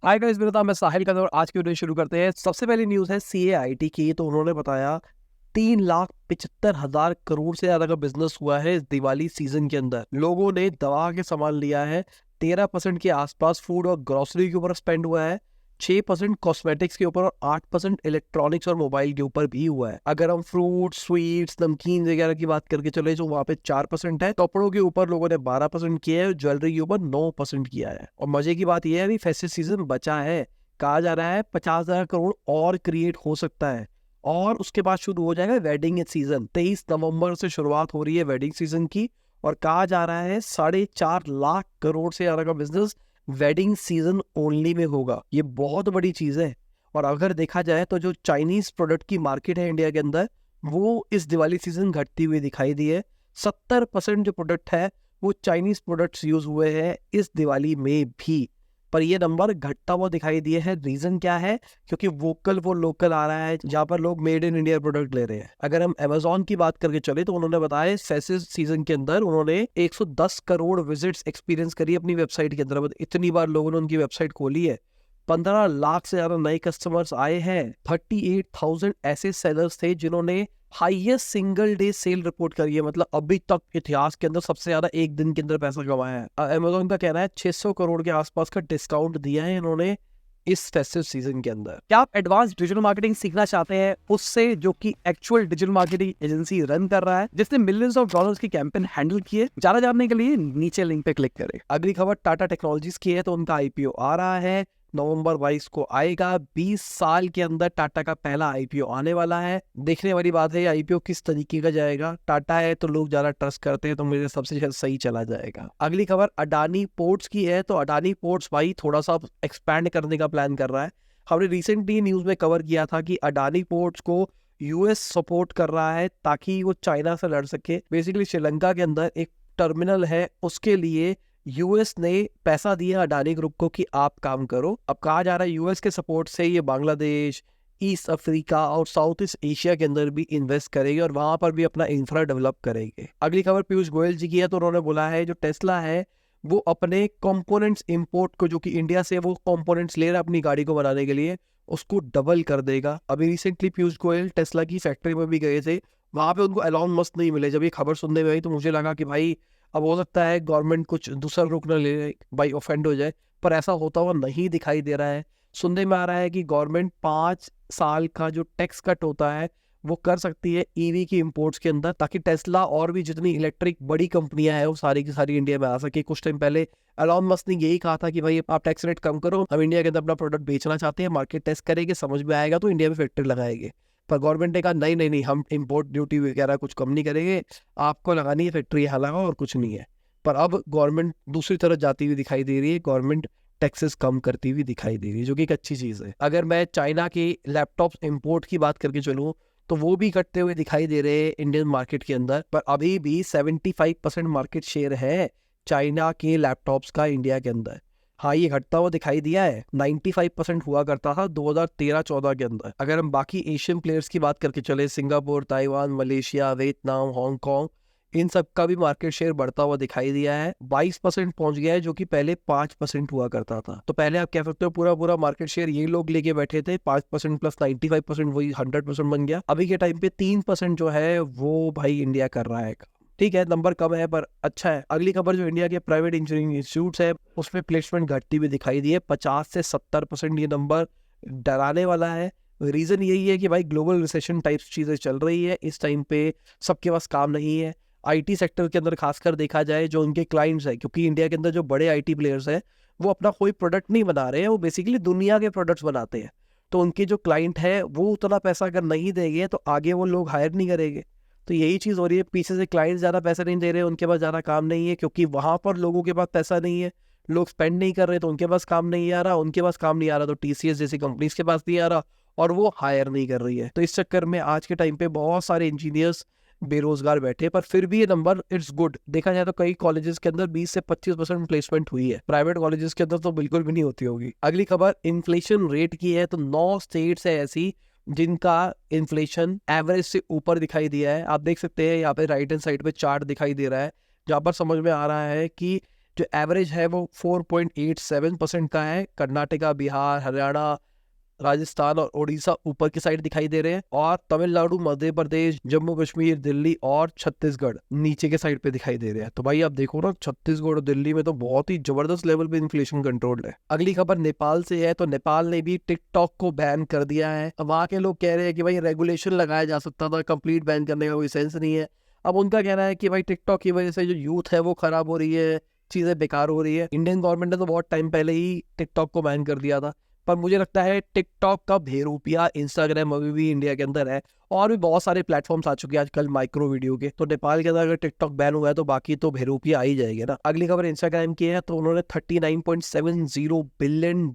Hi guys, मेरा नाम है साहिल का और आज की वीडियो शुरू करते हैं। सबसे पहली न्यूज़ है सीएआईटी की। तो उन्होंने बताया 3,75,000 करोड़ से ज्यादा का बिजनेस हुआ है इस दिवाली सीजन के अंदर। लोगों ने दबा के सामान लिया है। 13% के आसपास फूड और ग्रोसरी के ऊपर स्पेंड हुआ है, 6% कॉस्मेटिक्स के ऊपर और 8% इलेक्ट्रॉनिक्स और मोबाइल के ऊपर भी हुआ है। अगर हम फ्रूट, स्वीट्स, नमकीन वगैरह की बात करके चले तो वहाँ पे 4% है। कपड़ों के ऊपर लोगों ने 12% किया है, ज्वेलरी के ऊपर 9% किया है। और मजे की बात यह है, अभी फेस्टिव सीजन बचा है। कहा जा रहा है 50,000 करोड़ और क्रिएट हो सकता है। और उसके बाद शुरू हो जाएगा वेडिंग सीजन। 23 नवंबर से शुरुआत हो रही है वेडिंग सीजन की। और कहा जा रहा है 4.5 लाख करोड़ से ज्यादा का बिजनेस वेडिंग सीजन ओनली में होगा। ये बहुत बड़ी चीज है। और अगर देखा जाए तो जो चाइनीज प्रोडक्ट की मार्केट है इंडिया के अंदर, वो इस दिवाली सीजन घटती हुई दिखाई दी है। 70% जो प्रोडक्ट है वो चाइनीज प्रोडक्ट्स यूज हुए हैं इस दिवाली में भी। पर ये नंबर घटता हुआ दिखाई दिए है। रीजन क्या है? क्योंकि वोकल वो लोकल आ रहा है, जहाँ पर लोग मेड इन इंडिया प्रोडक्ट ले रहे हैं। अगर हम अमेजोन की बात करके चले तो उन्होंने बताया फेस्टिव सीजन के अंदर उन्होंने 110 करोड़ विजिट्स एक्सपीरियंस करी अपनी वेबसाइट के अंदर। इतनी बार लोगों ने उनकी वेबसाइट खोली है। 15 लाख से ज्यादा नए कस्टमर्स आए हैं। 38,000 ऐसे सेलर्स थे जिन्होंने highest single day sale report करी है। मतलब अभी तक इतिहास के अंदर सबसे ज्यादा एक दिन के अंदर पैसा कमाया है। अमेजोन का कहना है 600 करोड़ के आसपास का डिस्काउंट दिया है इन्होंने इस फेस्टिव सीजन के अंदर। क्या आप एडवांस डिजिटल मार्केटिंग सीखना चाहते हैं उससे, जो कि actual digital marketing agency run कर रहा है, जिसने मिलियंस ऑफ डॉलर्स की कैंपेन हैंडल किए? ज्यादा जानने के लिए नीचे लिंक पे क्लिक करें। अगली खबर टाटा टेक्नोलॉजीज की है। तो उनका आईपीओ आ रहा है, नवंबर 22 को आएगा। 20 साल के अंदर टाटा का पहला आईपीओ आने वाला है। देखने वाली बात है आईपीओ किस तरीके का जाएगा। टाटा है तो लोग ज्यादा ट्रस्ट करते हैं, तो मुझे सबसे सही चला जाएगा। अगली खबर अडानी पोर्ट्स की है। तो अडानी पोर्ट्स भाई थोड़ा सा एक्सपैंड करने का प्लान कर रहा है। हमने रिसेंटली न्यूज में कवर किया था कि अडानी पोर्ट्स को यूएस सपोर्ट कर रहा है ताकि वो चाइना से लड़ सके। बेसिकली श्रीलंका के अंदर एक टर्मिनल है, उसके लिए यूएस ने पैसा दिया अडानी ग्रुप को कि आप काम करो। अब कहा जा रहा है यूएस के सपोर्ट से ये बांग्लादेश, ईस्ट अफ्रीका और साउथ ईस्ट एशिया के अंदर भी इन्वेस्ट करेगी और वहां पर भी अपना इंफ्रा डेवलप करेंगे। अगली खबर पीयूष गोयल जी की है। तो उन्होंने बोला है जो टेस्ला है वो अपने कंपोनेंट्स इंपोर्ट को, जो कि इंडिया से वो कंपोनेंट्स ले रहा है अपनी गाड़ी को बनाने के लिए, उसको डबल कर देगा। अभी रिसेंटली पीयूष गोयल टेस्ला की फैक्ट्री में भी गए थे। वहां पे उनको एलॉन मस्क नहीं मिले। जब ये खबर सुनने में आई तो मुझे लगा कि भाई अब हो सकता है गवर्नमेंट कुछ दूसरा रुख न ले ले, भाई ऑफेंड हो जाए। पर ऐसा होता हुआ नहीं दिखाई दे रहा है। सुनने में आ रहा है कि गवर्नमेंट 5 साल का जो टैक्स कट होता है वो कर सकती है ईवी की इंपोर्ट्स के अंदर, ताकि टेस्ला और भी जितनी इलेक्ट्रिक बड़ी कंपनियां हैं वो सारी की सारी इंडिया में आ सके। कुछ टाइम पहले एलॉन मस्क ने यही कहा था कि भाई आप टैक्स रेट कम करो, हम इंडिया के अंदर अपना प्रोडक्ट बेचना चाहते हैं, मार्केट टेस्ट करेंगे, समझ में आएगा तो इंडिया में फैक्ट्री लगाएंगे। पर गवर्नमेंट ने कहा नहीं नहीं नहीं, हम इंपोर्ट ड्यूटी वगैरह कुछ कम नहीं करेंगे, आपको लगानी है फैक्ट्री यहाँ लगाओ और कुछ नहीं है। पर अब गवर्नमेंट दूसरी तरफ जाती हुई दिखाई दे रही है। गवर्नमेंट टैक्सेस कम करती हुई दिखाई दे रही है, जो कि एक अच्छी चीज है। अगर मैं चाइना के लैपटॉप इंपोर्ट की बात करके चलूँ तो वो भी घटते हुए दिखाई दे रहे हैं इंडियन मार्केट के अंदर। पर अभी भी 75% मार्केट शेयर है चाइना के लैपटॉप्स का इंडिया के अंदर। हाँ, ये घटता हुआ दिखाई दिया है। 95% हुआ करता था 2013-14 के अंदर। अगर हम बाकी एशियन प्लेयर्स की बात करके चले, Singapore, Taiwan, Malaysia, Vietnam, Hong Kong, इन सब का भी मार्केट शेयर बढ़ता हुआ दिखाई दिया है। 22% पहुंच गया है, जो कि पहले 5% हुआ करता था। तो पहले आप कह सकते हो पूरा पूरा मार्केट शेयर ये लोग लेके बैठे थे। 5% प्लस 95% वही 100% बन गया। अभी के टाइम पे 3% जो है वो भाई इंडिया कर रहा है। ठीक है, नंबर कम है पर अच्छा है। अगली खबर जो इंडिया के प्राइवेट इंजीनियरिंग इंस्टीट्यूट है उसमें प्लेसमेंट घटती हुई दिखाई दी है। 50 से 70%। ये नंबर डराने वाला है। रीजन यही है कि भाई ग्लोबल रिसेशन टाइप चीजें चल रही है इस टाइम पे, सबके पास काम नहीं है। आईटी सेक्टर के अंदर खासकर देखा जाए, जो उनके क्लाइंट्स है, क्योंकि इंडिया के अंदर जो बड़े आईटी प्लेयर्स हैं वो अपना कोई प्रोडक्ट नहीं बना रहे हैं, वो बेसिकली दुनिया के प्रोडक्ट्स बनाते हैं। तो उनके जो क्लाइंट है वो उतना पैसा अगर नहीं देंगे तो आगे वो लोग हायर नहीं करेंगे। तो यही चीज हो रही है, पीछे से क्लाइंट्स ज्यादा पैसा नहीं दे रहे, उनके पास ज्यादा काम नहीं है, क्योंकि वहां पर लोगों के पास पैसा नहीं है, लोग स्पेंड नहीं कर रहे, तो उनके पास काम नहीं आ रहा, उनके पास काम नहीं आ रहा तो टीसीएस जैसी कंपनीज के पास नहीं आ रहा और वो हायर नहीं कर रही है। तो इस चक्कर में आज के टाइम पे बहुत सारे इंजीनियर्स बेरोजगार बैठे। पर फिर भी ये नंबर इट्स गुड। देखा जाए तो कई कॉलेजेस के अंदर 20 से 25% प्लेसमेंट हुई है। प्राइवेट कॉलेजेस के अंदर तो बिल्कुल भी नहीं होती होगी। अगली खबर इन्फ्लेशन रेट की है। तो 9 स्टेट्स है ऐसी जिनका इन्फ्लेशन एवरेज से ऊपर दिखाई दिया है। आप देख सकते हैं यहाँ पे राइट हैंड साइड पे चार्ट दिखाई दे रहा है, जहाँ पर समझ में आ रहा है कि जो एवरेज है वो 4.87% का है। कर्नाटका, बिहार, हरियाणा, राजस्थान और उड़ीसा ऊपर की साइड दिखाई दे रहे हैं, और तमिलनाडु, मध्य प्रदेश, जम्मू कश्मीर, दिल्ली और छत्तीसगढ़ नीचे के साइड पे दिखाई दे रहे हैं। तो भाई आप देखो ना, छत्तीसगढ़ और दिल्ली में तो बहुत ही जबरदस्त लेवल पे इन्फ्लेशन कंट्रोल है। अगली खबर नेपाल से है। तो नेपाल ने भी टिकटॉक को बैन कर दिया है। अब वहां के लोग कह रहे हैं कि भाई रेगुलेशन लगाया जा सकता था, कंप्लीट बैन करने का कोई सेंस नहीं है। अब उनका कहना है कि भाई टिकटॉक की वजह से जो यूथ है वो खराब हो रही है, चीजें बेकार हो रही है। इंडियन गवर्नमेंट ने तो बहुत टाइम पहले ही टिकटॉक को बैन कर दिया था, पर मुझे लगता है टिकटॉक का भेरूपिया इंस्टाग्राम अभी भी इंडिया के अंदर है, और भी बहुत सारे प्लेटफॉर्म्स आ चुके हैं आजकल माइक्रो वीडियो के। तो नेपाल के अंदर अगर टिकटॉक बैन हुआ है तो बाकी तो भेरूपिया आ ही जाएंगे ना। अगली खबर इंस्टाग्राम की है। तो उन्होंने $39.70 बिलियन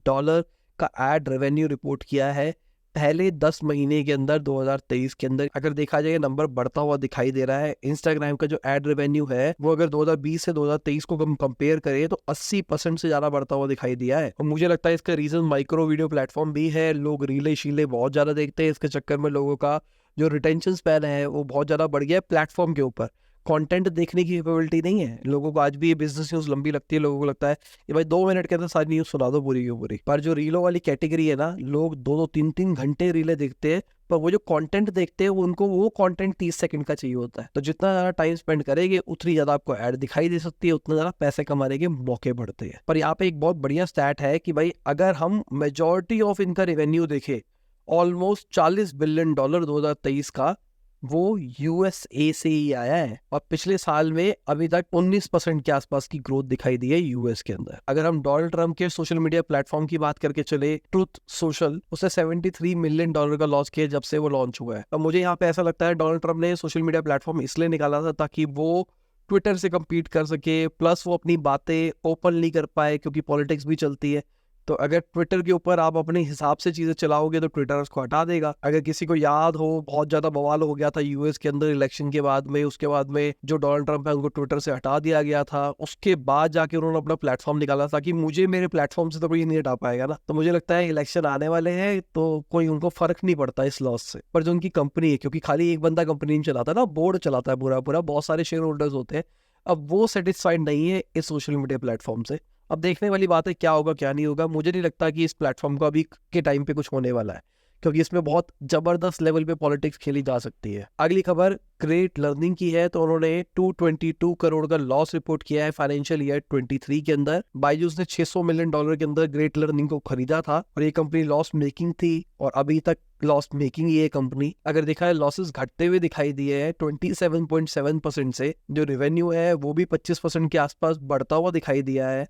का एड रेवेन्यू रिपोर्ट किया है पहले 10 महीने के अंदर 2023 के अंदर। अगर देखा जाए नंबर बढ़ता हुआ दिखाई दे रहा है। इंस्टाग्राम का जो एड रेवेन्यू है वो अगर 2020 से 2023 को हम कंपेयर करें तो 80% से ज्यादा बढ़ता हुआ दिखाई दिया है। और मुझे लगता है इसका रीजन माइक्रो वीडियो प्लेटफॉर्म भी है। लोग रीले शीले बहुत ज्यादा देखते हैं, इसके चक्कर में लोगों का जो रिटेंशन स्पैन है वो बहुत ज्यादा बढ़ गया है प्लेटफॉर्म के ऊपर। कंटेंट देखने की कैपेबिलिटी नहीं है लोगों को। आज भी ये बिजनेस न्यूज लंबी लगती है, लोगों को लगता है कि भाई 2 मिनट के अंदर सारी न्यूज सुना दो पूरी की पूरी। पर जो रीलों वाली कैटेगरी है ना, लोग 2-2 3-3 घंटे रीले देखते हैं, पर वो जो कंटेंट देखते हैं उनको वो कंटेंट 30 सेकंड का चाहिए होता है। तो जितना ज्यादा टाइम स्पेंड करेंगे उतनी ज्यादा आपको ऐड दिखाई दे सकती है, उतना ज्यादा पैसे कमाने के मौके बढ़ते हैं। पर यहाँ पे एक बहुत बढ़िया स्टैट है कि भाई अगर हम मेजोरिटी ऑफ इनका रेवेन्यू देखें, ऑलमोस्ट $40 बिलियन 2023 का वो यूएसए से ही आया है, और पिछले साल में अभी तक 19% के आसपास की ग्रोथ दिखाई दी है यूएस के अंदर। अगर हम डोनाल्ड ट्रंप के सोशल मीडिया प्लेटफॉर्म की बात करके चले, ट्रुथ सोशल, उसे $73 मिलियन का लॉस किया जब से वो लॉन्च हुआ है। अब मुझे यहाँ पे ऐसा लगता है डोनाल्ड ट्रंप ने सोशल मीडिया प्लेटफॉर्म इसलिए निकाला था ताकि वो ट्विटर से कम्पीट कर सके, प्लस वो अपनी बातें ओपनली कर पाए, क्योंकि पॉलिटिक्स भी चलती है। तो अगर ट्विटर के ऊपर आप अपने हिसाब से चीजें चलाओगे तो ट्विटर उसको हटा देगा। अगर किसी को याद हो, बहुत ज्यादा बवाल हो गया था यूएस के अंदर इलेक्शन के बाद में, उसके बाद में जो डोनाल्ड ट्रंप है उनको ट्विटर से हटा दिया गया था, उसके बाद जाके उन्होंने अपना प्लेटफॉर्म निकाला था कि मुझे मेरे प्लेटफॉर्म से तो कोई नहीं हटा पाएगा ना। तो मुझे लगता है इलेक्शन आने वाले हैं तो कोई उनको फर्क नहीं पड़ता इस लॉस से। पर जो उनकी कंपनी है, क्योंकि खाली एक बंदा कंपनी नहीं चलाता ना, बोर्ड चलाता है पूरा पूरा, बहुत सारे शेयर होल्डर्स होते हैं, अब वो सेटिस्फाइड नहीं है इस सोशल मीडिया प्लेटफॉर्म से। अब देखने वाली बात है क्या होगा क्या नहीं होगा। मुझे नहीं लगता कि इस प्लेटफॉर्म का अभी के टाइम पे कुछ होने वाला है, क्योंकि इसमें बहुत जबरदस्त लेवल पे पॉलिटिक्स खेली जा सकती है। अगली खबर ग्रेट लर्निंग की है। तो उन्होंने 222 करोड़ का लॉस रिपोर्ट किया है फाइनेंशियल ईयर 23 के अंदर। बायजूस ने $600 मिलियन के अंदर ग्रेट लर्निंग को खरीदा था, और ये कंपनी लॉस मेकिंग थी, और अभी तक लॉस मेकिंग ये कंपनी। अगर देखा है लॉसेस घटते हुए दिखाई दिए हैं 27.7% से। जो रेवेन्यू है वो भी 25% के आसपास बढ़ता हुआ दिखाई दिया है,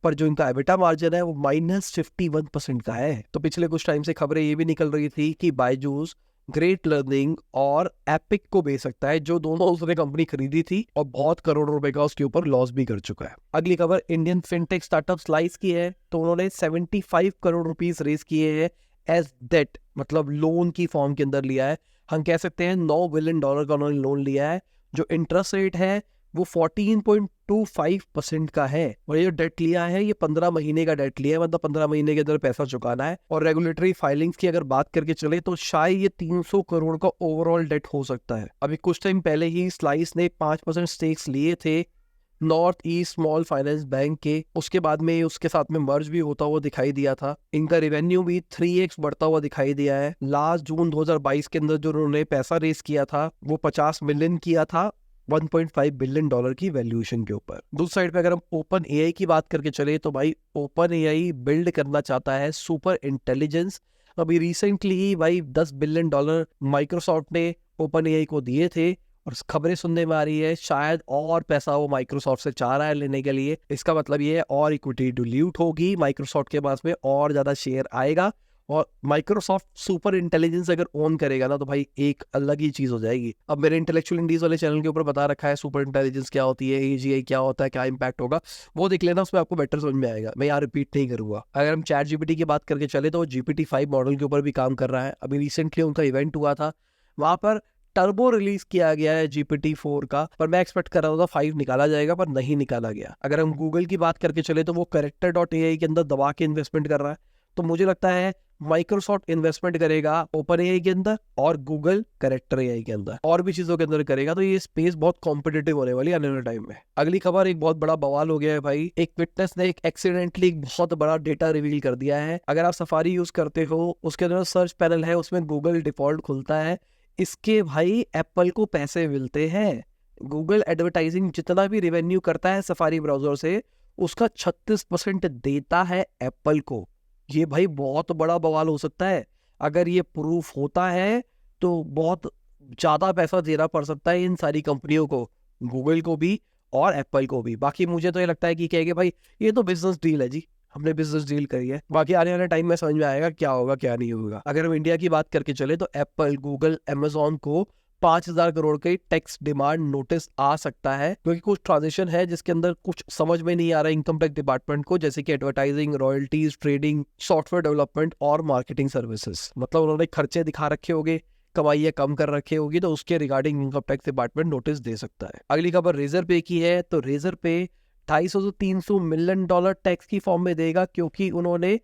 पर जो इनका एबिटा मार्जिन है वो -51% का है। तो पिछले कुछ टाइम से खबरें ये भी निकल रही थी कि बायजूस ग्रेट लर्निंग और एपिक को बेच सकता है, जो दोनों उसने कंपनी खरीदी थी, और बहुत करोड़ों रुपए का उसके ऊपर लॉस भी कर चुका है। अगली खबर इंडियन फिनटेक स्टार्टअप स्लाइस की है। तो उन्होंने 75 करोड़ रुपीस रेज किए हैं एज डेट, मतलब लोन की फॉर्म के अंदर लिया है। हम कह सकते हैं $9 बिलियन का उन्होंने लोन लिया है। जो इंटरेस्ट रेट है वो 14.25% का है, और ये जो डेट लिया है ये 15 महीने का डेट लिया है, मतलब 15 महीने के अंदर पैसा चुकाना है। और रेगुलेटरी फाइलिंग्स की अगर बात करके चले तो शायद ये 300 करोड़ का ओवरऑल डेट हो सकता है। अभी कुछ टाइम पहले ही स्लाइस ने 5% स्टेक्स लिए थे north east small finance bank के, उसके बाद में उसके साथ में मर्ज भी होता हुआ दिखाई दिया था। इनका रेवेन्यू भी 3x बढ़ता हुआ दिखाई दिया है। लास्ट जून 2022 के अंदर जो उन्होंने पैसा रेस किया था वो 50 मिलियन किया था, $1.5 बिलियन की वैल्यूएशन के ऊपर। दूसरी साइड पे अगर हम ओपन एआई की बात करके चले तो भाई ओपन एआई बिल्ड करना चाहता है सुपर इंटेलिजेंस। अभी रिसेंटली ही भाई $10 बिलियन माइक्रोसॉफ्ट ने ओपन एआई को दिए थे, और खबरें सुनने में आ रही है शायद और पैसा वो माइक्रोसॉफ्ट से चाह रहा है लेने के लिए। इसका मतलब ये है और इक्विटी डिल्यूट होगी, माइक्रोसॉफ्ट के पास में और ज्यादा शेयर आएगा, और माइक्रोसॉफ्ट सुपर इंटेलिजेंस अगर ओन करेगा ना तो भाई एक अलग ही चीज हो जाएगी। अब मेरे इंटेलेक्चुअल इंडीज वाले चैनल के ऊपर बता रखा है सुपर इंटेलिजेंस क्या होती है, एजीआई क्या होता है, क्या इंपैक्ट होगा, वो देख लेना, उसमें आपको बेटर समझ में आएगा। मैं यहाँ रिपीट नहीं करूंगा। अगर हम चैट जीपीटी की बात करके चले तो GPT-5 मॉडल के ऊपर भी काम कर रहा है। अभी रिसेंटली उनका इवेंट हुआ था, वहां पर टर्बो रिलीज किया गया है GPT-4 का, पर मैं एक्सपेक्ट कर रहा था 5 निकाला जाएगा, पर नहीं निकाला गया। अगर हम गूगल की बात करके चले तो वो Character.ai के अंदर दबा के इन्वेस्टमेंट कर रहा है। तो मुझे लगता है माइक्रोसॉफ्ट इन्वेस्टमेंट करेगा ओपन एआई के अंदर और गूगल कैरेक्टर एआई के अंदर और भी चीजों के अंदर करेगा, तो ये स्पेस बहुत कॉम्पिटिटिव होने वाली है आने वाले टाइम में। अगली खबर, एक बहुत बड़ा बवाल हो गया है भाई। एक विटनेस ने एक एक्सीडेंटली एक बहुत बड़ा डेटा रिवील कर दिया है। अगर आप सफारी यूज करते हो, उसके अंदर सर्च पैनल है, उसमें गूगल डिफॉल्ट खुलता है, इसके भाई एप्पल को पैसे मिलते हैं। गूगल एडवर्टाइजिंग जितना भी रेवेन्यू करता है सफारी ब्राउजर से, उसका 36% देता है एप्पल को। ये भाई बहुत बड़ा बवाल हो सकता है। अगर ये प्रूफ होता है तो बहुत ज्यादा पैसा देना पड़ सकता है इन सारी कंपनियों को, गूगल को भी और एप्पल को भी। बाकी मुझे तो ये लगता है कि कहेंगे भाई ये तो बिजनेस डील है जी, हमने बिजनेस डील करी है, बाकी आने वाले टाइम में समझ में आएगा क्या होगा क्या नहीं होगा। अगर हम इंडिया की बात करके चले तो एप्पल, गूगल, अमेजोन को 5,000 करोड़ के टैक्स डिमांड नोटिस आ सकता है, क्योंकि कुछ ट्रांजेक्शन है जिसके अंदर कुछ समझ में नहीं आ रहा इनकम टैक्स डिपार्टमेंट को, जैसे कि advertising, royalties, trading, software development और मार्केटिंग सर्विसेज। मतलब उन्होंने खर्चे दिखा रखे होंगे, कमाइयां कम कर रखी होगी, तो उसके regarding income tax department notice दे सकता है। अगली खबर रेजर पे की है, तो रेजर पे 250 से 300 मिलियन डॉलर टैक्स की फॉर्म में देगा, क्योंकि उन्होंने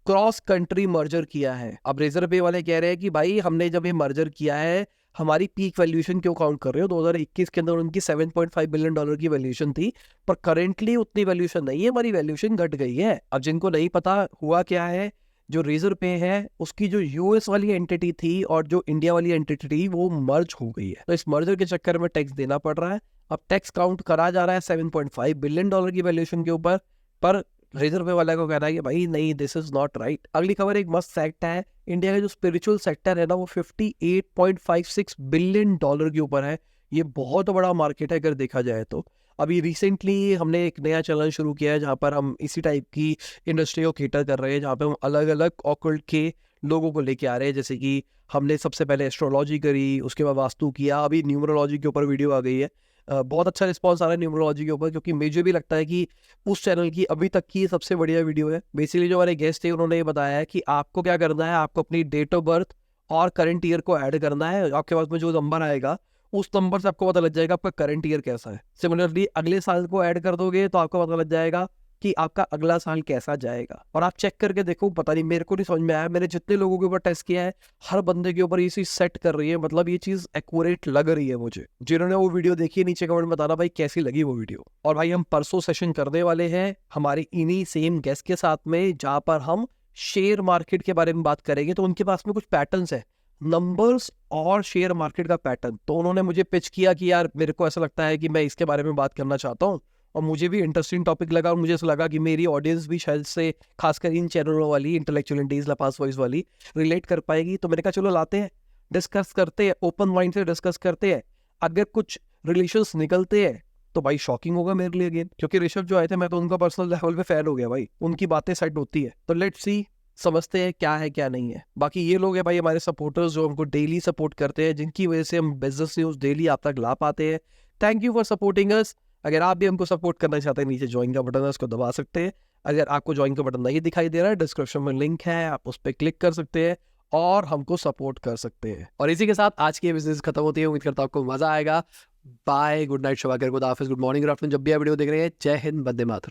क्रॉस कंट्री मर्जर किया है। अब रेजर पे वाले कह रहे हैं कि भाई हमने जब ये मर्जर किया है, हमारी पीक वैल्यूएशन क्यों काउंट कर रहे हो? 2021 के अंदर उनकी 7.5 बिलियन डॉलर की वैल्यूएशन थी, पर करेंटली उतनी वैल्यूएशन नहीं है, हमारी वैल्यूएशन घट गई है। अब जिनको नहीं पता हुआ क्या है, जो रेजर पे है उसकी जो यूएस वाली एंटिटी थी और जो इंडिया वाली एंटिटी थी वो मर्ज हो गई है, तो इस मर्जर के चक्कर में टैक्स देना पड़ रहा है। अब टैक्स काउंट करा जा रहा है 7.5 बिलियन डॉलर की वैल्यूएशन के ऊपर, पर रेजर पे वाला को कहना है कि भाई नहीं, दिस इज नॉट राइट। अगली खबर एक मस्त फैक्ट है, इंडिया का जो स्पिरिचुअल सेक्टर है ना, वो 58.56 बिलियन डॉलर के ऊपर है। ये बहुत बड़ा मार्केट है अगर देखा जाए तो। अभी रिसेंटली हमने एक नया चैनल शुरू किया है जहाँ पर हम इसी टाइप की इंडस्ट्री को केटर कर रहे हैं, जहाँ पे हम अलग अलग ऑकल्ट के लोगों को लेके आ रहे हैं। जैसे कि हमने सबसे पहले एस्ट्रोलॉजी करी, उसके बाद वास्तु किया, अभी न्यूमरोलॉजी के ऊपर वीडियो आ गई है। बहुत अच्छा रिस्पॉन्स आ रहा है न्यूमरोलॉजी के ऊपर, क्योंकि मुझे भी लगता है कि उस चैनल की अभी तक की सबसे बढ़िया वीडियो है। बेसिकली जो हमारे गेस्ट थे उन्होंने ये बताया है कि आपको क्या करना है, आपको अपनी डेट ऑफ बर्थ और करंट ईयर को ऐड करना है। आपके पास में जो नंबर आएगा उस नंबर से आपको पता लग जाएगा आपका करंट ईयर कैसा है। सिमिलरली अगले साल को ऐड कर दोगे तो आपको पता लग जाएगा कि आपका अगला साल कैसा जाएगा। और आप चेक करके देखो, पता नहीं, मेरे को नहीं समझ में आया, मैंने जितने लोगों के ऊपर टेस्ट किया है हर बंदे के ऊपर ये चीज सेट कर रही है, मतलब ये चीज एक्यूरेट लग रही है मुझे। जिन्होंने वो वीडियो देखी है नीचे कमेंट में बताना भाई कैसी लगी वो वीडियो। और भाई हम परसों सेशन करने वाले हैं हमारे इन्हीं सेम गेस्ट के साथ में, जहां पर हम शेयर मार्केट के बारे में बात करेंगे। तो उनके पास में कुछ पैटर्न्स है, नंबर्स और शेयर मार्केट का पैटर्न। तो उन्होंने मुझे पिच किया कि यार मेरे को ऐसा लगता है कि मैं इसके बारे में बात करना चाहता हूँ, और मुझे भी इंटरेस्टिंग टॉपिक लगा, और मुझे ऐसा लगा कि मेरी ऑडियंस भी शायद से खासकर इन चैनलों वाली इंटेलेक्चुअल इंडीज, लपास वॉइस वाली रिलेट कर पाएगी। तो मैंने कहा चलो लाते हैं, डिस्कस करते हैं, ओपन माइंड से डिस्कस करते हैं। अगर कुछ रिलेशंस निकलते हैं तो भाई शॉकिंग होगा मेरे लिए अगेन, क्योंकि ऋषभ जो आए थे मैं तो उनका पर्सनल लेवल पे फैन हो गया भाई, उनकी बातें सेट होती है। तो लेट्स सी, समझते हैं क्या है क्या नहीं है। बाकी ये लोग हैं भाई हमारे सपोर्टर्स जो हमको डेली सपोर्ट करते हैं, जिनकी वजह से हम बिजनेस न्यूज डेली आप तक ला पाते हैं। Thank you for supporting us. अगर आप भी हमको सपोर्ट करना चाहते हैं, नीचे ज्वाइन का बटन है, उसको दबा सकते हैं। अगर आपको ज्वाइन का बटन नहीं दिखाई दे रहा है, डिस्क्रिप्शन में लिंक है, आप उस पर क्लिक कर सकते हैं और हमको सपोर्ट कर सकते हैं। और इसी के साथ आज की बिजनेस खत्म होती है। उम्मीद करता हूं आपको मजा आएगा। बाय, गुड नाइट, शुभ, गुड हाफिज, गुड मॉर्निंग, गुड आफ्टरनून, जब भी आप वीडियो देख रहे हैं। जय हिंद, वंदे मातरम।